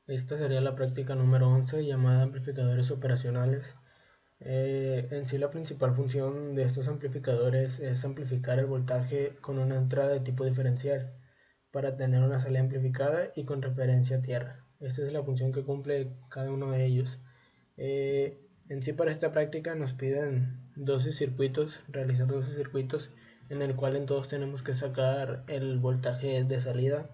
Esta sería la práctica número 11 llamada amplificadores operacionales. En sí la principal función de estos amplificadores es amplificar el voltaje con una entrada de tipo diferencial para tener una salida amplificada y con referencia a tierra. Esta es la función que cumple cada uno de ellos. En sí para esta práctica nos piden 12 circuitos, realizar 12 circuitos en el cual en todos tenemos que sacar el voltaje de salida.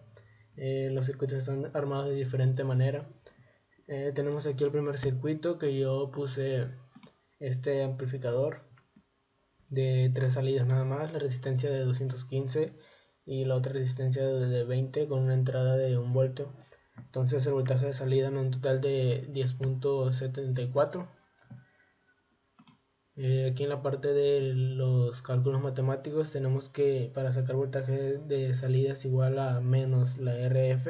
Los circuitos están armados de diferente manera. Tenemos aquí el primer circuito que yo puse este amplificador de 3 salidas nada más, la resistencia de 215 y la otra resistencia de 20 con una entrada de 1 voltio. Entonces el voltaje de salida en un total de 10.74. Aquí en la parte de los cálculos matemáticos tenemos que para sacar voltaje de salida es igual a menos la RF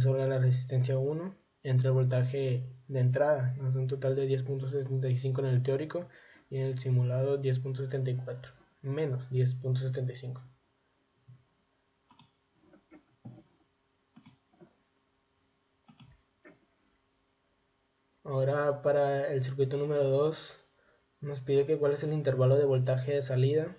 sobre la resistencia 1 entre el voltaje de entrada. Es un total de 10.75 en el teórico y en el simulado 10.74 menos 10.75. Ahora para el circuito número 2 nos pide que cuál es el intervalo de voltaje de salida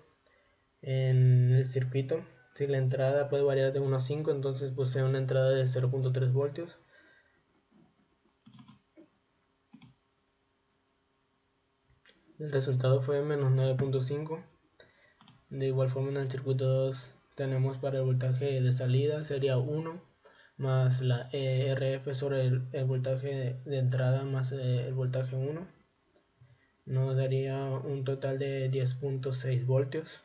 en el circuito. Si la entrada puede variar de 1 a 5, entonces posee una entrada de 0.3 voltios. El resultado fue menos 9.5. De igual forma en el circuito 2 tenemos para el voltaje de salida sería 1 más la RF sobre el voltaje de entrada más el voltaje 1. Nos daría un total de 10.6 voltios.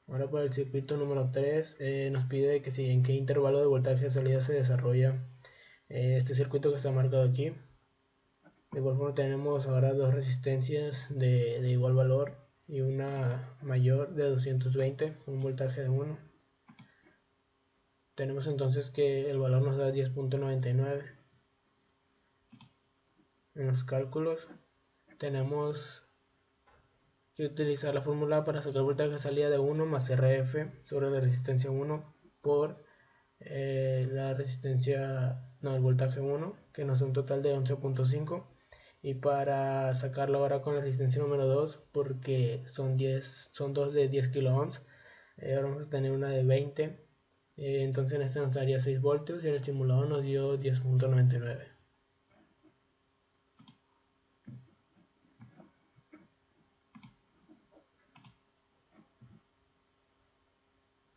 Ahora para el circuito número 3 nos pide que si en qué intervalo de voltaje de salida se desarrolla este circuito que está marcado aquí. De igual forma tenemos ahora dos resistencias de igual valor y una mayor de 220, un voltaje de 1. Tenemos entonces que el valor nos da 10.99. En los cálculos tenemos que utilizar la fórmula para sacar voltaje de salida de 1 más RF sobre la resistencia 1 por la resistencia, no, el voltaje 1, que nos da un total de 11.5. Y para sacarlo ahora con la resistencia número 2, porque son dos de 10 kilo ohms, ahora vamos a tener una de 20. Entonces en este nos daría 6 voltios y en el simulador nos dio 10.99.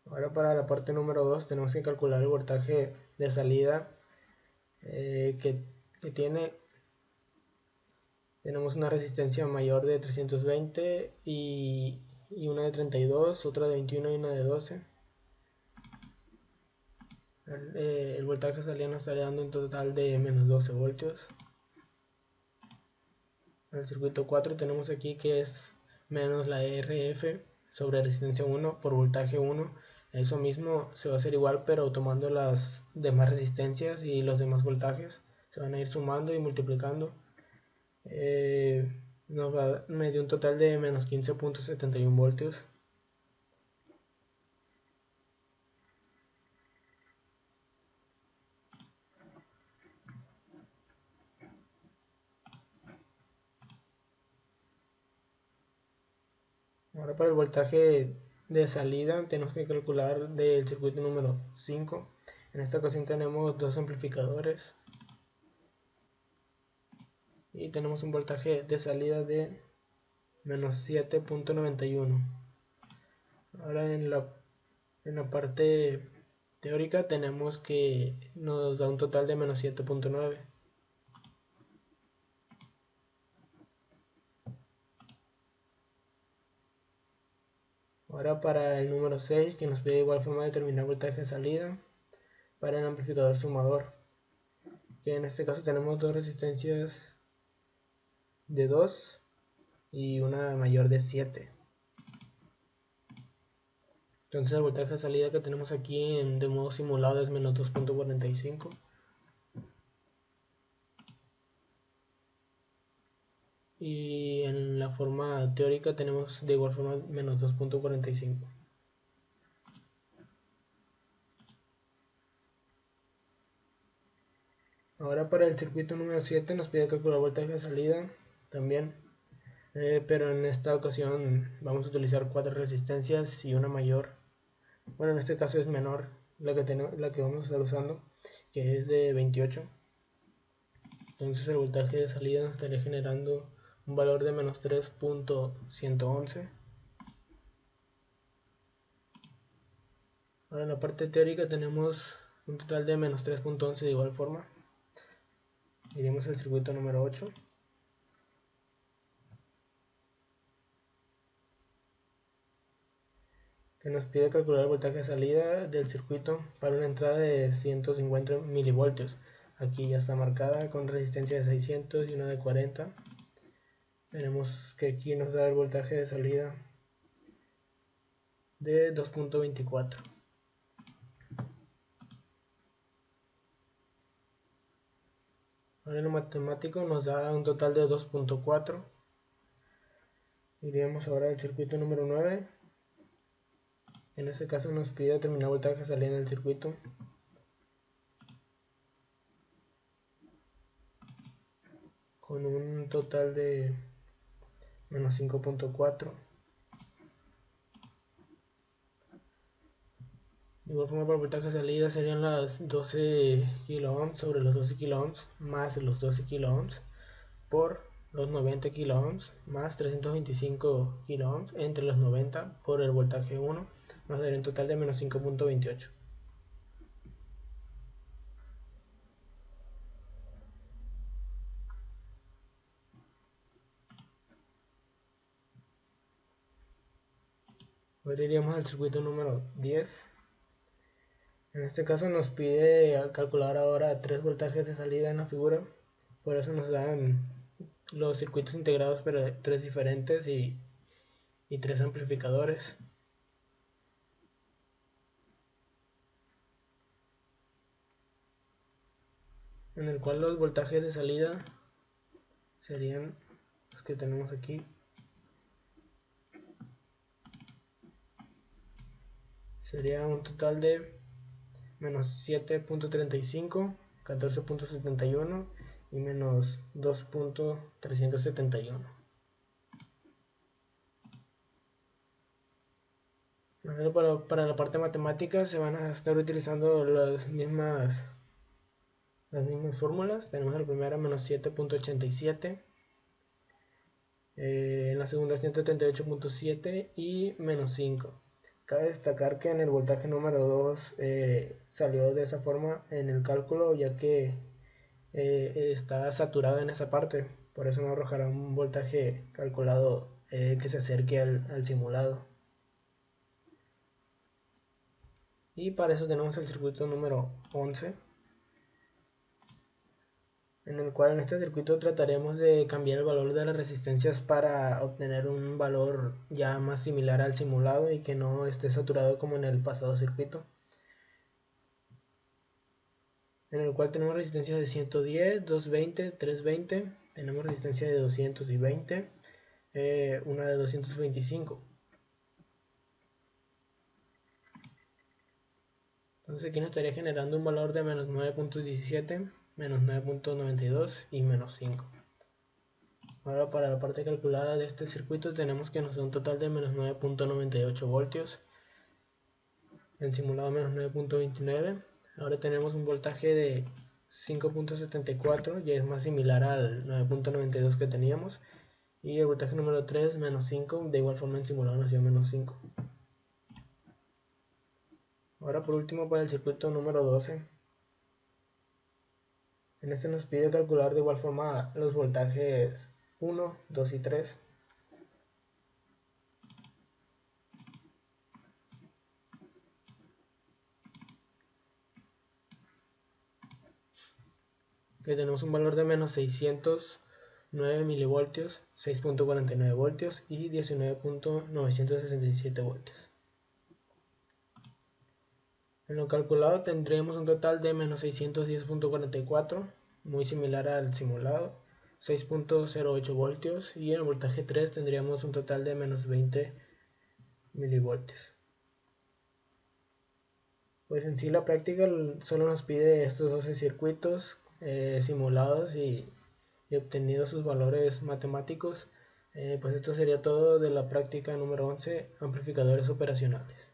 Ahora para la parte número 2 tenemos que calcular el voltaje de salida que tenemos una resistencia mayor de 320 y una de 32, otra de 21 y una de 12. El voltaje de salida nos estaría dando un total de menos 12 voltios. En el circuito 4 tenemos aquí que es menos la RF sobre resistencia 1 por voltaje 1. Eso mismo se va a hacer igual, pero tomando las demás resistencias y los demás voltajes se van a ir sumando y multiplicando. Me dio un total de menos 15.71 voltios. Ahora para el voltaje de salida tenemos que calcular del circuito número 5. En esta ocasión tenemos dos amplificadores y tenemos un voltaje de salida de menos 7.91. Ahora en la parte teórica tenemos que nos da un total de menos 7.9. Ahora para el número 6 que nos pide de igual forma determinar voltaje de salida para el amplificador sumador, que en este caso tenemos dos resistencias de 2 y una mayor de 7. Entonces el voltaje de salida que tenemos aquí de modo simulado es menos 2.45. Y en la forma teórica tenemos de igual forma menos 2.45. Ahora para el circuito número 7 nos pide calcular voltaje de salida también, pero en esta ocasión vamos a utilizar 4 resistencias y una mayor. Bueno, en este caso es menor la que vamos a estar usando, que es de 28. Entonces el voltaje de salida nos estaría generando un valor de menos 3.111. Ahora en la parte teórica tenemos un total de menos 3.11 de igual forma. Iremos al circuito número 8. Que nos pide calcular el voltaje de salida del circuito para una entrada de 150 milivoltios. Aquí ya está marcada con resistencia de 600 y una de 40. Tenemos que aquí nos da el voltaje de salida de 2.24. Ahora en lo matemático nos da un total de 2.4. Iríamos ahora al circuito número 9. En este caso nos pide determinar voltaje de salida en el circuito. Con un total de menos 5.4. De igual forma, para el voltaje de salida serían las 12 kΩ sobre los 12 kΩ más los 12 kΩ por los 90 kΩ más 325 kΩ entre los 90 por el voltaje 1, nos daría un total de menos 5.28. Ahora iríamos al circuito número 10. En este caso nos pide calcular ahora 3 voltajes de salida en la figura. Por eso nos dan los circuitos integrados, pero de 3 diferentes y 3 amplificadores. En el cual los voltajes de salida serían los que tenemos aquí. Sería un total de menos 7.35, 14.71 y menos 2.371. Para la parte matemática se van a estar utilizando las mismas fórmulas. Tenemos la primera menos 7.87, en la segunda 138.7 y menos 5. Cabe destacar que en el voltaje número 2 salió de esa forma en el cálculo, ya que está saturado en esa parte, por eso no arrojará un voltaje calculado que se acerque al simulado. Y para eso tenemos el circuito número 11, en el cual en este circuito trataremos de cambiar el valor de las resistencias para obtener un valor ya más similar al simulado y que no esté saturado como en el pasado circuito, en el cual tenemos resistencia de 110, 220, 320, tenemos resistencia de 220, una de 225. Entonces aquí nos estaría generando un valor de menos 9.17, menos 9.92 y menos 5. Ahora para la parte calculada de este circuito tenemos que nos da un total de menos 9.98 voltios, en simulado menos 9.29. Ahora tenemos un voltaje de 5.74, ya es más similar al 9.92 que teníamos. Y el voltaje número 3, menos 5, de igual forma en simulado nos dio menos 5. Ahora por último para el circuito número 12. En este nos pide calcular de igual forma los voltajes 1, 2 y 3. Que tenemos un valor de menos 609 milivoltios, 6.49 voltios y 19.967 voltios. En lo calculado tendremos un total de menos 610.44, muy similar al simulado, 6.08 voltios, y en el voltaje 3 tendríamos un total de menos 20 milivoltios. Pues en sí la práctica solo nos pide estos 12 circuitos simulados y obtenido sus valores matemáticos. Pues esto sería todo de la práctica número 11, amplificadores operacionales.